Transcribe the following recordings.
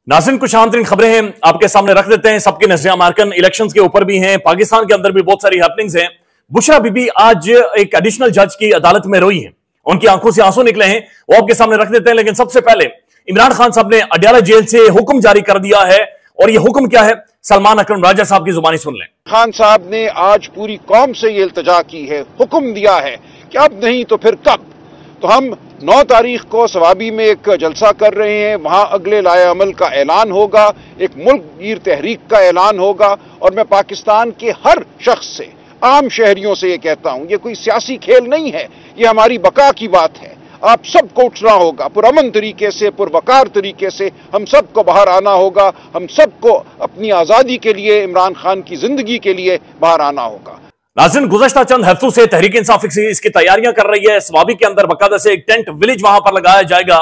नाज़रीन, कुछ आंतरिक खबरें हैं आपके सामने रख देते हैं। सबकी नजरें अमेरिकन इलेक्शंस के ऊपर भी हैं, पाकिस्तान के अंदर भी बहुत सारी हैपनिंग्स हैं। बुशरा बीबी आज एक एडिशनल जज की अदालत में रोई हैं, उनकी आंखों से आंसू निकले हैं, वो आपके सामने रख देते हैं। लेकिन सबसे पहले इमरान खान साहब ने अडयाला जेल से हुक्म जारी कर दिया है, और यह हुक्म क्या है, सलमान अकरम राजा साहब की जुबानी सुन लें। खान साहब ने आज पूरी कौम से ये इल्तिजा की है, हुक्म दिया है कि अब नहीं तो फिर कब। तो हम 9 तारीख को सवाबी में एक जलसा कर रहे हैं, वहां अगले लाए अमल का ऐलान होगा, एक मुल्क गिर तहरीक का ऐलान होगा। और मैं पाकिस्तान के हर शख्स से, आम शहरियों से ये कहता हूं, ये कोई सियासी खेल नहीं है, ये हमारी बका की बात है। आप सबको उठना होगा, पुरअमन तरीके से, पुरवकार तरीके से हम सबको बाहर आना होगा। हम सबको अपनी आज़ादी के लिए, इमरान खान की जिंदगी के लिए बाहर आना होगा। नाज़रीन, गुज़श्ता चंद हफ्तों से तहरीक इंसाफ इसकी तैयारियां कर रही है। स्वाबी के अंदर बाकायदा से एक टेंट विलेज वहां पर लगाया जाएगा,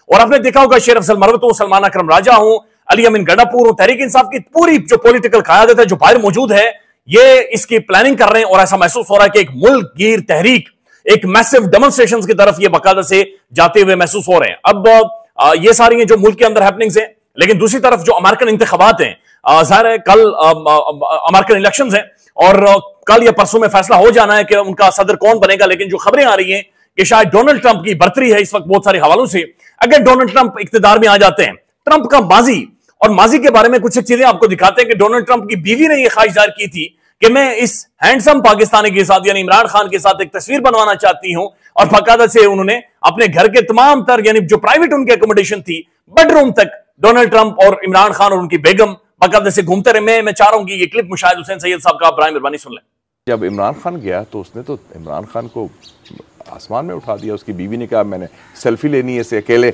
और आपने देखा होगा शेर अफजल मरवत हो, सलमान अकरम राजा हूं, अली अमीन गंडापुर हूं, तहरीक इंसाफ की पूरी जो पॉलिटिकल क़यादत है जो बाहर मौजूद है, ये इसकी प्लानिंग कर रहे हैं। और ऐसा महसूस हो रहा है कि एक मुल्क गिर तहरीक, एक मैसिव डेमोन्स्ट्रेशंस की तरफ ये बाकायदा से जाते हुए महसूस हो रहे हैं। अब ये सारी हैं जो मुल्क के अंदर हैपनिंग्स हैं, लेकिन दूसरी तरफ जो अमेरिकन इंतखाबात हैं, जाहिर है कल अमेरिकन इलेक्शंस हैं, और कल या परसों में फैसला हो जाना है कि उनका सदर कौन बनेगा। लेकिन जो खबरें आ रही हैं कि शायद डोनाल्ड ट्रंप की बर्तरी है इस वक्त बहुत सारे हवालों से। अगर डोनाल्ड ट्रंप इख्तिदार में आ जाते हैं, ट्रंप का माजी और माजी के बारे में कुछ चीजें आपको दिखाते हैं कि डोनाल्ड ट्रंप की बीवी ने यह ख्वाहिश जाहिर की थी कि मैं इस हैंडसम पाकिस्तानी के साथ यानी इमरान खान के साथ एक तस्वीर बनवाना चाहती हूं, और बाकायदा से उन्होंने अपने घर के तमाम तर यानी जो प्राइवेट उनकी एकोमोडेशन थी, बेडरूम तक डोनाल्ड ट्रंप और इमरान खान और उनकी बेगम बाकायदा से घूमते रहे। मैं चाह रहा हूं कि ये क्लिप मुशाहिद हुसैन सैयद साहब का बराए मेहरबानी सुन लें। जब इमरान खान गया तो उसने तो इमरान खान को आसमान में उठा दिया। उसकी बीवी ने कहा मैंने सेल्फी लेनी है इसे अकेले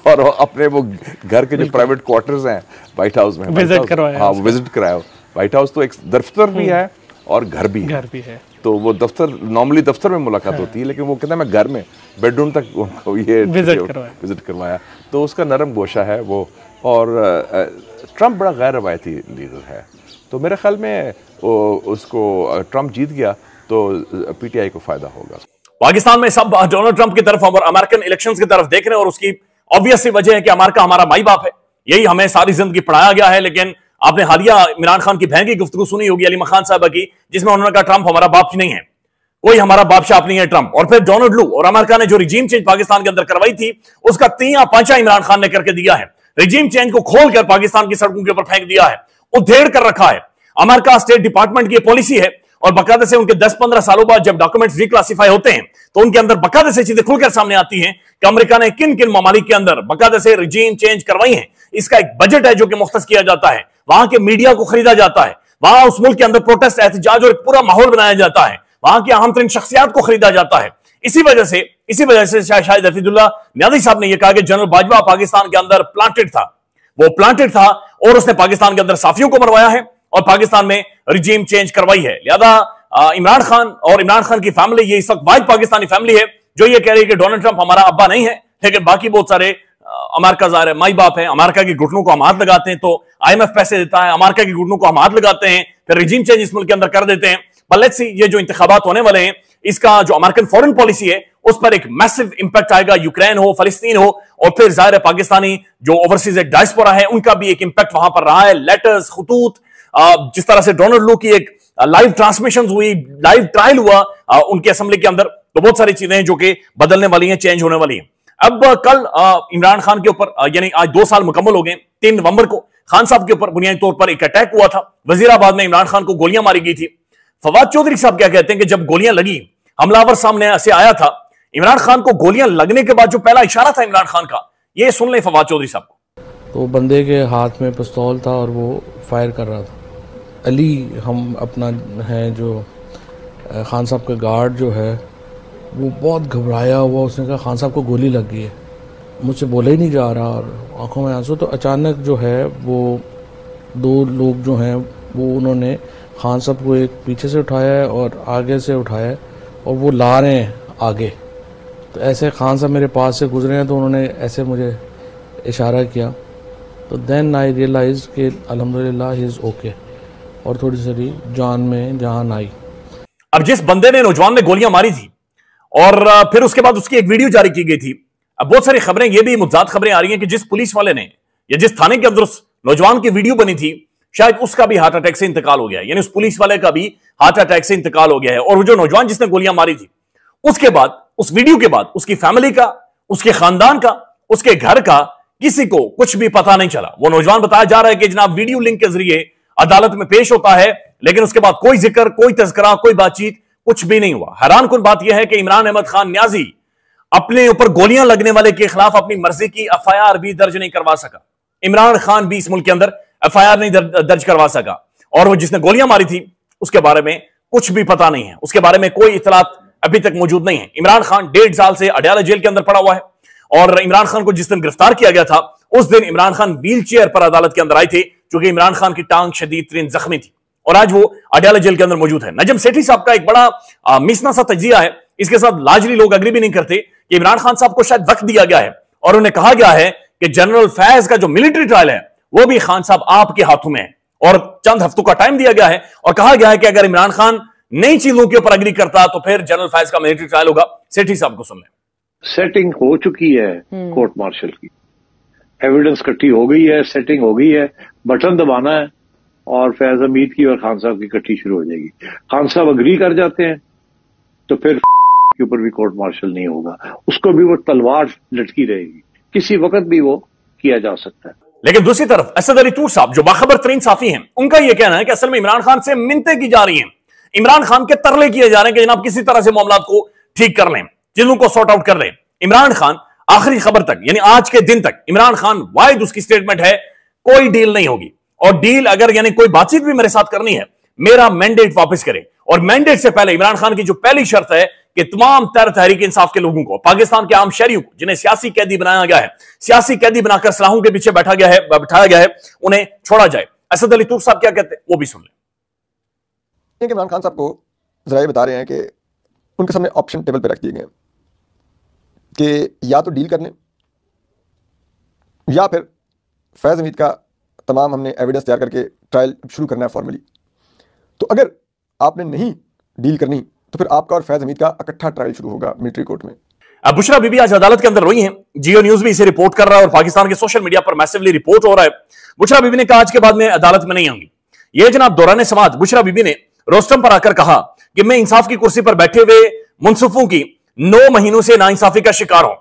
और अपने वो घर के जो प्राइवेट क्वार्टर्स हैं व्हाइट हाउस में विजिट करवाया। हाँ, विजिट कराया। व्हाइट हाउस तो एक दफ्तर भी है और घर भी है। तो वो दफ्तर नॉर्मली दफ्तर में मुलाकात होती है, लेकिन वो कहता है मैं घर में बेडरूम तक उनको ये विजिट करवाया। तो उसका नरम गोशा है वो। और ट्रंप बड़ा गैर रवायती लीडर है, तो मेरे ख्याल में उसको ट्रंप जीत गया तो पीटीआई को फायदा होगा। पाकिस्तान में सब डोनाल्ड ट्रंप की तरफ और अमेरिकन इलेक्शंस की तरफ देख रहे हैं, और उसकी ऑब्वियस सी वजह है कि अमेरिका हमारा माई बाप है, यही हमें सारी जिंदगी पढ़ाया गया है। लेकिन आपने हालिया इमरान खान की बहन की गुफ्तगू सुनी होगी, अलीमा खान साहबा की, जिसमें उन्होंने कहा ट्रंप हमारा बाप नहीं है, कोई हमारा बादशाह नहीं है ट्रंप। और फिर डोनाल्ड लू और अमेरिका ने जो रिजीम चेंज पाकिस्तान के अंदर करवाई थी, उसका 3 पांचा इमरान खान ने करके दिया है। रिजीम चेंज को खोलकर पाकिस्तान की सड़कों के ऊपर फेंक दिया है, उधेड़ कर रखा है। अमेरिका स्टेट डिपार्टमेंट की पॉलिसी है, और बाकायदा से उनके 10-15 सालों बाद जब डॉक्यूमेंट्स रिक्लासिफाई होते हैं तो उनके अंदर बाकायदा से चीजें खुलकर सामने आती हैं कि अमेरिका ने किन किन ममालिक के अंदर बाकायदा से रिजीम चेंज करवाई है। इसका एक बजट है जो कि मुख्तस किया जाता है, वहां के मीडिया को खरीदा जाता है, वहां उस मुल्क के अंदर प्रोटेस्ट एहतजाज और एक पूरा माहौल बनाया जाता है, वहां की अहम तरीन शख्सियात को खरीदा जाता है। इसी वजह से शाहिद हफीजुल्लाह नियाज़ी साहब ने यह कहा कि जनरल बाजवा पाकिस्तान के अंदर प्लांटेड था, वो प्लांटेड था, और उसने पाकिस्तान के अंदर साफियों को मरवाया है और पाकिस्तान में रिजीम चेंज करवाई है। लिहाजा इमरान खान और इमरान खान की फैमिली ये इस वक्त वाहिद पाकिस्तानी फैमिली है जो ये कह रही है कि डोनाल्ड ट्रंप हमारा अब्बा नहीं है, लेकिन बाकी बहुत सारे अमेरिका ज़ाहिर है माई बाप है। अमेरिका के घुटनों को हम हाथ लगाते हैं तो IMF पैसे देता है, अमेरिका के घुटनों को हम हाथ लगाते हैं, फिर रिजीम चेंज इस मुल्क के अंदर कर देते हैं। पर लेट्स सी, ये जो इंतखाबात होने वाले हैं, इसका जो अमेरिकन फॉरेन पॉलिसी है उस पर एक मैसिव इंपैक्ट आएगा। यूक्रेन हो, फलस्तीन हो, और फिर जाहिर है पाकिस्तानी जो ओवरसीज एक डायस्पोरा है उनका भी एक इंपैक्ट वहां पर रहा है। लेटर्स, खतूत, जिस तरह से डोनाल्ड लू की एक लाइव ट्रांसमिशन हुई, लाइव ट्रायल हुआ उनके असेंबली के अंदर, तो बहुत सारी चीजें हैं जो कि बदलने वाली हैं, चेंज होने वाली हैं। अब कल इमरान खान के ऊपर यानी आज 2 साल मुकम्मल हो गए। 3 नवंबर को खान साहब के ऊपर बुनियादी तौर पर एक अटैक हुआ था, वजीराबाद में इमरान खान को गोलियां मारी गई थी। फवाद चौधरी साहब क्या कहते हैं कि जब गोलियां लगी, हमलावर सामने से आया था, इमरान खान को गोलियां लगने के बाद जो पहला इशारा था इमरान खान का, ये सुन लें फवाद चौधरी साहब को। तो बंदे के हाथ में पिस्तौल था और वो फायर कर रहा था। अली हम अपना है जो खान साहब का गार्ड जो है वो बहुत घबराया हुआ, उसने कहा खान साहब को गोली लग गई है। मुझसे बोला ही नहीं जा रहा और आंखों में आंसू। तो अचानक जो है वो 2 लोग जो हैं वो उन्होंने खान साहब को एक पीछे से उठाया है और आगे से उठाया है, और वो ला रहे हैं आगे। तो ऐसे खान साहब मेरे पास से गुजरे हैं तो उन्होंने ऐसे मुझे इशारा किया, तो देन आई रियलाइज कि अल्हम्दुलिल्लाह ही इज़ ओके, और थोड़ी सी जान में जान आई। अब जिस बंदे ने नौजवान ने गोलियां मारी थी और फिर उसके बाद उसकी एक वीडियो जारी की गई थी, अब बहुत सारी खबरें, ये भी मुद्दात खबरें आ रही हैं कि जिस पुलिस वाले ने या जिस थाने के अंदर उस नौजवान की वीडियो बनी थी, शायद उसका भी हार्ट अटैक से इंतकाल हो गया है, यानी उस पुलिस वाले का भी हार्ट अटैक से इंतकाल हो गया है। और वो जो नौजवान जिसने गोलियां मारी थी, उसके बाद, उस वीडियो के बाद, उसकी फैमिली का, उसके खानदान का, उसके घर का किसी को कुछ भी पता नहीं चला। वो नौजवान बताया जा रहा है कि जनाब वीडियो लिंक के जरिए अदालत में पेश होता है, लेकिन उसके बाद कोई जिक्र, कोई तज़किरा, कोई बातचीत, कुछ भी नहीं हुआ। हैरान कुन बात यह है कि इमरान अहमद खान न्याजी अपने ऊपर गोलियां लगने वाले के खिलाफ अपनी मर्जी की एफआईआर भी दर्ज नहीं करवा सका। इमरान खान भी इस मुल्क के अंदर एफआईआर नहीं दर्ज करवा सका, और वो जिसने गोलियां मारी थी उसके बारे में कुछ भी पता नहीं है, उसके बारे में कोई इतलात अभी तक मौजूद नहीं है। इमरान खान 1.5 साल से अडयाला जेल के अंदर पड़ा हुआ है, और इमरान खान को जिस दिन गिरफ्तार किया गया था उस दिन इमरान खान व्हील चेयर पर अदालत के अंदर आए थे, क्योंकि इमरान खान की टांग शदीद तरीन जख्मी थी, और आज वो अडयाला जेल के अंदर मौजूद है। नजम सेठी साहब का एक बड़ा मिसना सा तजिया है, इसके साथ लाजली लोग अग्री भी नहीं करते कि इमरान खान साहब को शायद वक्त दिया गया है, और उन्हें कहा गया है कि जनरल फैज का जो मिलिट्री ट्रायल है वो भी खान साहब आपके हाथों में है, और चंद हफ्तों का टाइम दिया गया है, और कहा गया है कि अगर इमरान खान नई चीजों के ऊपर अग्री करता तो फिर जनरल फैज का मिलिट्री ट्रायल होगा। सेठी साहब को सुन लें। सेटिंग हो चुकी है कोर्ट मार्शल की, एविडेंस इकट्ठी हो गई है, सेटिंग हो गई है, बटन दबाना है और फैज हमीद की और खान साहब की इकट्ठी शुरू हो जाएगी। खान साहब अग्री कर जाते हैं तो फिर के ऊपर भी कोर्ट मार्शल नहीं होगा, उसको भी वो तलवार लटकी रहेगी, किसी वक्त भी वो किया जा सकता है। लेकिन दूसरी तरफ असद अली तूर साहब जो बाखबर तरीन साफी हैं, उनका यह कहना है कि असल में इमरान खान से मिन्नतें की जा रही हैं, इमरान खान के तरले किए जा रहे हैं कि जनाब किसी तरह से मामला को ठीक कर लें, चीजों को सॉर्ट आउट कर लें। इमरान खान आखिरी खबर तक, यानी आज के दिन तक, इमरान खान वाहिद उसकी स्टेटमेंट है कोई डील नहीं होगी, और डील अगर यानी कोई बातचीत भी मेरे साथ करनी है, मेरा मैंडेट वापस करे। और मैंडेट से पहले इमरान खान की जो पहली शर्त है कि तमाम तहरीक इंसाफ के लोगों को, पाकिस्तान के आम शहरियों को जिन्हें सियासी कैदी बनाया गया है, सियासी कैदी बनाकर सलाहों के पीछे बिठाया गया है, उन्हें छोड़ा जाए। असद अली तूर साहब क्या कहते हैं वो भी सुन लें। इमरान खान साहब को जरा बता रहे हैं कि उनके सामने ऑप्शन टेबल पर रख दिए गए कि या तो डील कर लें या फिर फैज़ हमीद का तमाम हमने एविडेंस तैयार करके ट्रायल शुरू करना है फॉर्मली। तो अगर आपने नहीं डील करनी तो फिर आपका और फैज़ हमीद का इकट्ठा ट्रायल शुरू होगा मिलिट्री कोर्ट में। अब बुशरा बीबी आज अदालत के अंदर रोई हैं, जियो न्यूज भी इसे रिपोर्ट कर रहा है और पाकिस्तान के सोशल मीडिया पर मैसिवली रिपोर्ट हो रहा है। बुशरा बीबी ने कहा आज के बाद मैं अदालत में नहीं आऊंगी। यह जनाब दौरान समाअत बुशरा बीबी ने रोस्टम पर आकर कहा कि मैं इंसाफ की कुर्सी पर बैठे हुए मुनसिफों की 9 महीनों से नाइंसाफी का शिकार हूं।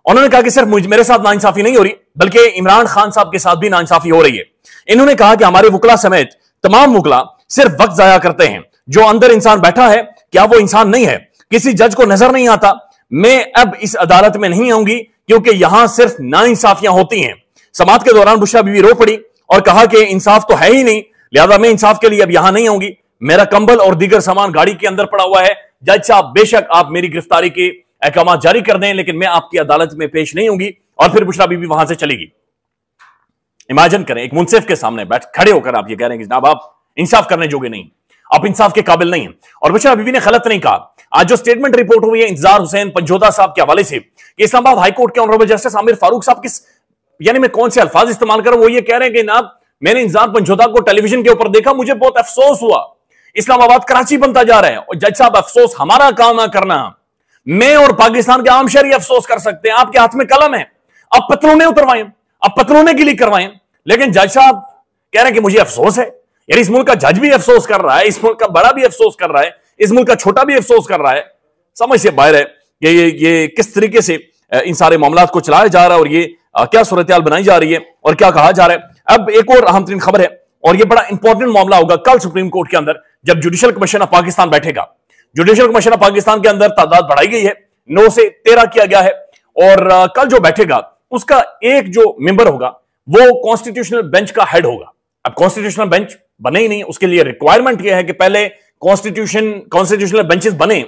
उन्होंने कहा कि सिर्फ मेरे साथ नाइंसाफी नहीं हो रही, बल्कि इमरान खान साहब के साथ भी नाइंसाफी हो रही है। इन्होंने कहा कि हमारे वकला समेत तमाम वकला सिर्फ वक्त जाया करते हैं, जो अंदर इंसान बैठा है क्या वो इंसान नहीं है, किसी जज को नजर नहीं आता। मैं अब इस अदालत में नहीं आऊंगी क्योंकि यहां सिर्फ नाइंसाफियां होती हैं। समाअत के दौरान बुशरा बीबी रो पड़ी और कहा कि इंसाफ तो है ही नहीं, लिहाजा मैं इंसाफ के लिए अब यहां नहीं आऊंगी। मेरा कंबल और दीगर सामान गाड़ी के अंदर पड़ा हुआ है। जज साहब बेशक आप मेरी गिरफ्तारी के अहकाम जारी कर दें, लेकिन मैं आपकी अदालत में पेश नहीं होंगी। और फिर बुशरा बीबी वहां से चलेगी। इमेजिन करें, एक मुंसिफ के सामने बैठ खड़े होकर आप ये कह रहे हैं कि जनाब आप इंसाफ करने जोगे नहीं, आप इंसाफ के काबिल नहीं हैं। और बुशरा बीबी ने गलत नहीं कहा। आज जो स्टेटमेंट रिपोर्ट हुई है इंतजार हुसैन पंजोदा साहब के हवाले से कि इस्लामाबाद हाईकोर्ट के ऑनरेबल जस्टिस आमिर फारूक साहब किस, यानी मैं कौन से अल्फाज इस्तेमाल कर रहा हूं, वो ये कह रहे हैं कि जनाब मैंने इंतजार पंजोदा को टेलीविजन के ऊपर देखा, मुझे बहुत अफसोस हुआ, इस्लामाबाद कराची बनता जा रहा है। और जज साहब अफसोस हमारा काम है करना, मैं और पाकिस्तान के आम शहरी अफसोस कर सकते हैं, आपके हाथ में कलम है, आप पतलूने उतरवाएं, आप पतलूने गिली करवाएं। लेकिन जज साहब कह रहे हैं कि मुझे अफसोस है। यार इस मुल्क का जज भी अफसोस कर रहा है, इस मुल्क का बड़ा भी अफसोस कर रहा है, इस मुल्क का छोटा भी अफसोस कर रहा है। समझ से बाहर है कि ये किस तरीके से इन सारे मामलात को चलाया जा रहा है और ये क्या सूरत-ए-हाल बनाई जा रही है और क्या कहा जा रहा है। अब एक और अहम तरीन खबर है और ये बड़ा इंपॉर्टेंट मामला होगा कल सुप्रीम कोर्ट के अंदर जब जुडिशल कमीशन ऑफ पाकिस्तान बैठेगा। जुडिशल कमीशन ऑफ पाकिस्तान के अंदर तादाद बढ़ाई गई है, 9 से 13 किया गया है। और कल जो बैठेगा उसका एक जो मेंबर होगा वो कॉन्स्टिट्यूशनल बेंच का हेड होगा। अब कॉन्स्टिट्यूशनल बेंच बने ही नहीं, उसके लिए रिक्वायरमेंट यह है कि पहले कॉन्स्टिट्यूशनल बेंचेस बने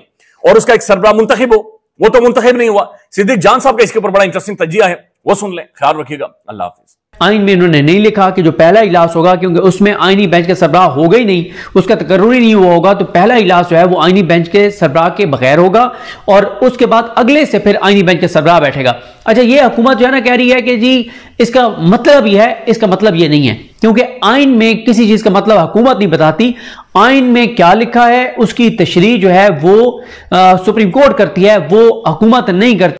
और उसका एक सरबराह मुंतखब हो। वो तो मुंतखब नहीं हुआ। सिद्दीक जान साहब का इसके ऊपर बड़ा इंटरेस्टिंग तजिया है, वो सुन लें। ख्याल रखिएगा। अल्लाह हाफिज। आइन में उन्होंने नहीं लिखा कि जो पहला इजलास होगा, क्योंकि उसमें आइनी बेंच का सरबराह होगा ही नहीं, उसका तकर्रुर ही नहीं हुआ होगा, तो पहला इजलास जो है वो आइनी बेंच के सरबराह के बगैर होगा और उसके बाद अगले से फिर आइनी बेंच के सरबराह बैठेगा। अच्छा, ये हुकूमत जो है ना कह रही है कि जी इसका मतलब ये है, इसका मतलब ये नहीं है, क्योंकि आइन में किसी चीज का मतलब हुकूमत नहीं बताती। आइन में क्या लिखा है उसकी तशरीह जो है वो सुप्रीम कोर्ट करती है, वो हुकूमत नहीं करती।